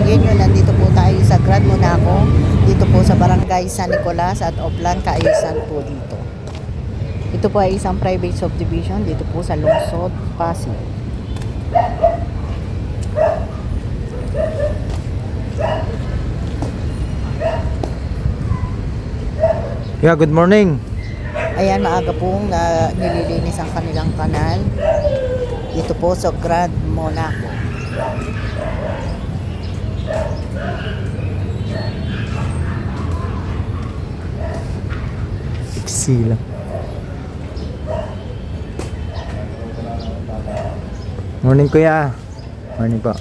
Yun yun, nandito po tayo sa Grand Monaco. Dito po sa Barangay San Nicolas at Oplan, Kaayusan po dito. Ito po ay isang private subdivision dito po sa Lungsod, Pasig. Yeah, good morning. Ayan, maaga pong nililinis ang kanilang kanal. Dito po sa Grand Monaco. Iksi lang. Morning kuya. Morning po.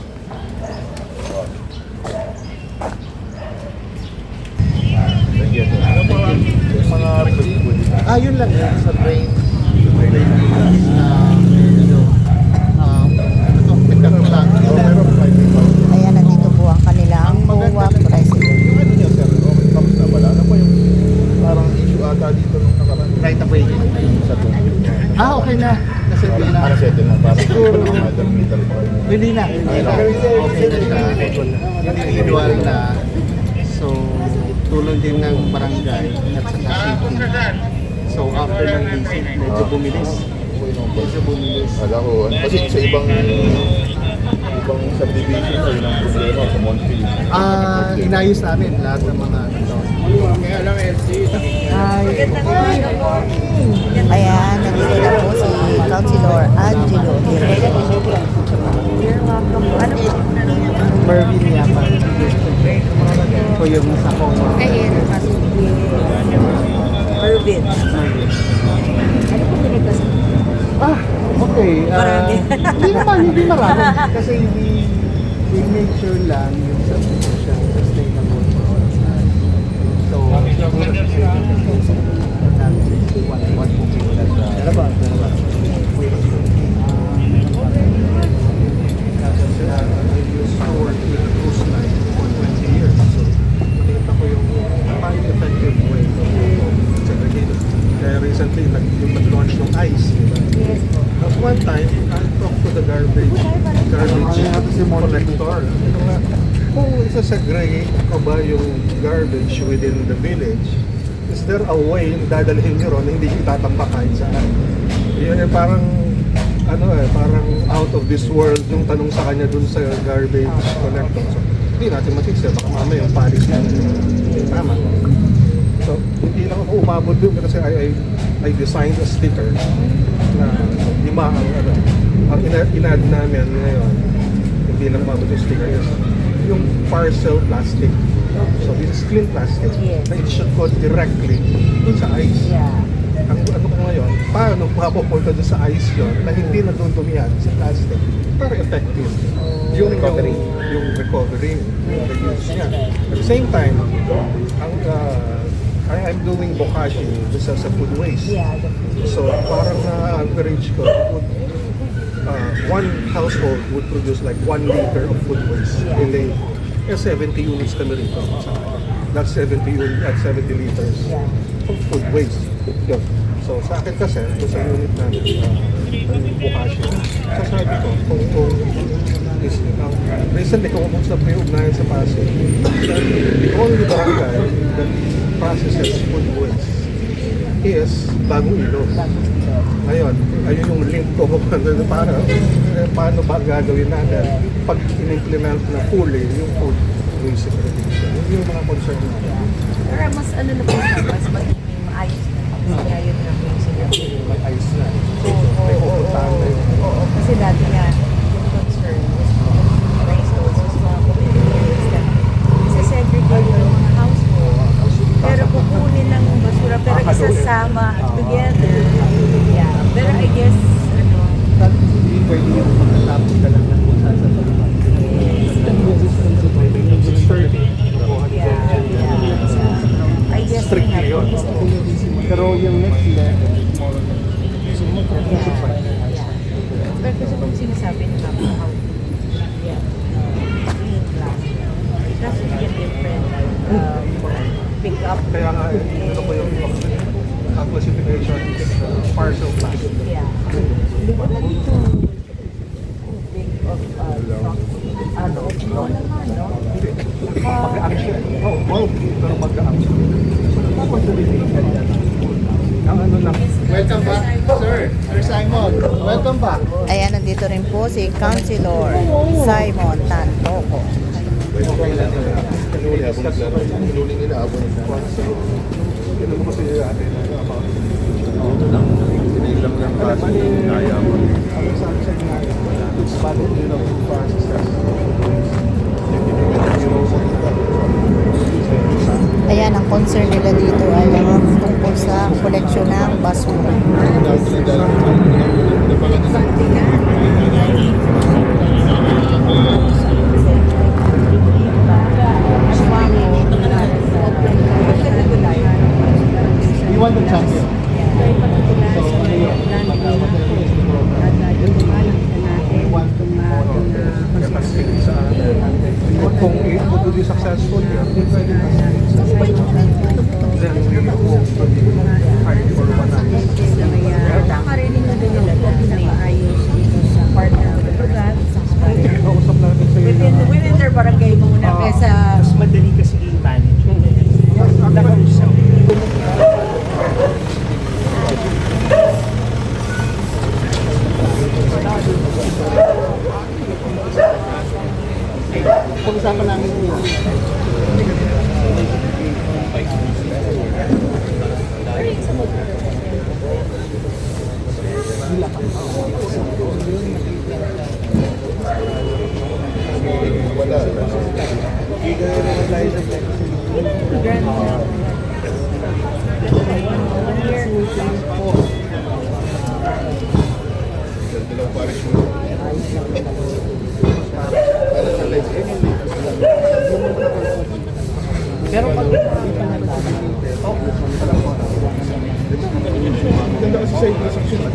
Yun lang yun sa brain. Ayan, nandito po ang kanilang COA president. Yung ano niya, sir, tapos na pala. Ano po yung parang issue ata dito nung nakaraan? Right of way sa doon. Okay na. Nasettle na. Nasettle na. Parang siguro. Hindi na. Okay na siya. Individual na. So, tulong din ng barangay at saka city. So, after ng visit, medyo bumilis. Alam ko, kasi sa ibang subdivision ay ng problema sa Monfil. Inayos namin lahat ng mga kaya lang LC. Ayan, nandito na po si Councilor Angelo Herrera. You're welcome. Ano po? Mervin yata. O yung sa COA. Ayan, Mervin. Ano po pinagkas? Okay. Marami. Hindi marami. Kasi we make sure lang yung subdivision sustainable for all sides. So, siguro kasi what moving na sa work with the cruise line for 20 years. So, nakita ko yung highly effective way of segregating. Kaya recently, yung nag-launch ng ICE. Yes po. At one time, I talked to the garbage collector. Kung isa-segregate ko ba yung garbage within the village, is there a way na dadalhin nyo ron na hindi itatambak kahit saan? Yun yung parang parang out of this world yung tanong sa kanya dun sa garbage collector. So, hindi natin matisya, baka mamaya yung palis na tama. So, hindi lang ako umabot dun kasi I designed a sticker na lima ang in-add namin ngayon. Hindi lang umabot yung sticker is yung parcel plastic. So, this is clean plastic na it should go directly dun sa ice. Yeah. Ang ano ko ngayon, paano mapupunta doon sa ice yun na hindi nadudumihan sa plastic para effective yung recovery, yung reuse niya. At the same time, I'm doing bokashi sa food waste. So parang na-encourage ko, one household would produce like 1 liter of food waste a day. 70 units kami rito. That's 70 liters of food waste. Yun. So sa akin kasi, sa unit namin, bukashi. So sabi ko, kung recently kung umusap na yung ugnayan sa Pasig, the only barangay that processes food waste is Bagong Ilog. Ngayon, ayun yung link ko paano ba gagawin natin pag in-implement na fully yung food waste segregation. Yun yung mga concern natin. Pero mas ano na po mas magiging maayos na. Kasi ngayon na po yung sila. May ayos na. Oo, May pupuntahan na yun. oo. Kasi dati nga, yung concern was raised also sa mga communities na isa-segregate yung mga household. Pero kukunin ng basura, pero isasama together. Yeah. Pero I guess, Hindi pwede yung pagkatapos ka lang ng kung saan sa pagkakas. I guess, Strictly yun. Pero yung next level, Pero kasi kung sinasabi nila how clean plastic, it doesn't get different pick up. kaya nga, ito po yung classification parcel plastic. Yeah. Big of Ano naman, no? Welcome back. Ayan, nandito rin po si Councilor Simon Tantoco. Inuling nila, abon nila. Ano mo kasi atin? Tinilam ng kaso, kaya mo. Ang sabi sa inyo, it's valid in the process. Ayan, ang concern nila dito ay tungkol sa koleksyon ng basura. You want the champion? Kung it would be successful, hindi pwede na then we will fight for one another. Nakakarinig na din nila na maayos dito sa partner ng lugar. Kausap natin sa Within their barangay muna kesa Mas madali kasi i-manage. Nakausap. pag-usapan namin yun. Wala. Dalawang pares mo. Pero pag Ganda kasi sa intersection na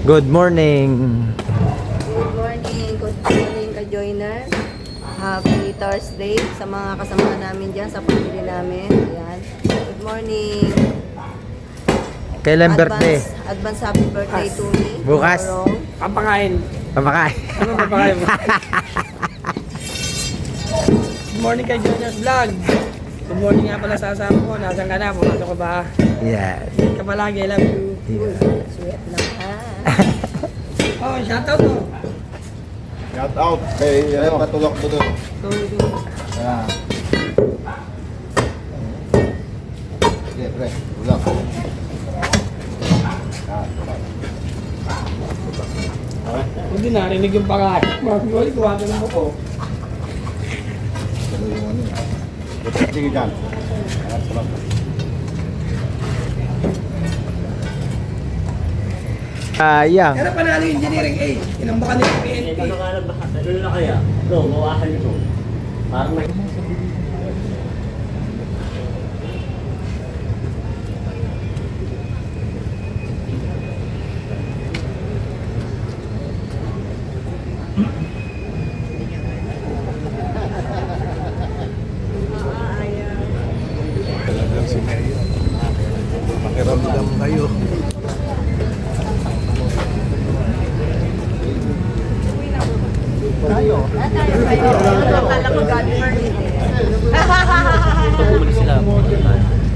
Good morning. Good morning ka-joiner. Happy Thursday sa mga kasama namin dyan, sa pamilya namin. Ayan. Good morning. Kailan birthday? Advance happy birthday to me. Bukas. Tomorrow. papakain. Papakain. Ano papakain mo? Good morning kay Junior's Vlog. Good morning nga pala sa asawa ko. Nasaan ka na? Pumasok ka ba? Yes. Ka palagi. I love you. Sweet lang ha. Oh, shoutout mo. Shout out kay patulak mo doon. Ayan. Sige, pre. Tulak. Hindi narinig yung pakain. Margoy, kuha ka ng buko. Ano yung ano? Sige dyan. Ayan, tulak. Sayang. Kaya panalo yung engineering A. Inambakan nila yung PNP. Ano na kaya? No, bawasan ito. Parang may... Pakiramdam kayo. Tayo. Akala ko God first.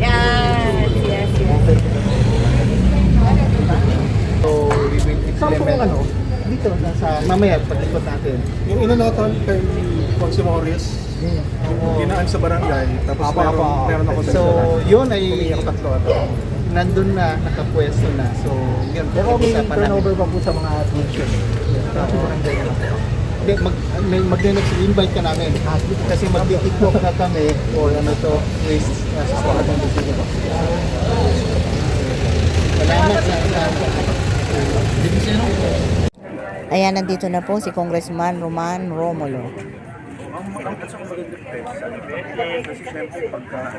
Yes, yes, yes. So, we will implement dito, nasa mamaya, pag-ikot natin. Yung inanoton kay Consi Morris, dinaan sa barangay, tapos meron ako So, yun ay tatlo. nandun na, nakapwesto na. So, yun. Pero may pag-usapan turnover pa po sa mga function. Hindi, mag-next invite ka namin. Kasi mag-i-equip na kami for ano to, waste sa squad ng decision. Salamat sa Ayan, nandito na po si Congressman Roman Romulo. Ang maganda sa magandang pesa, kasi siyempre pagka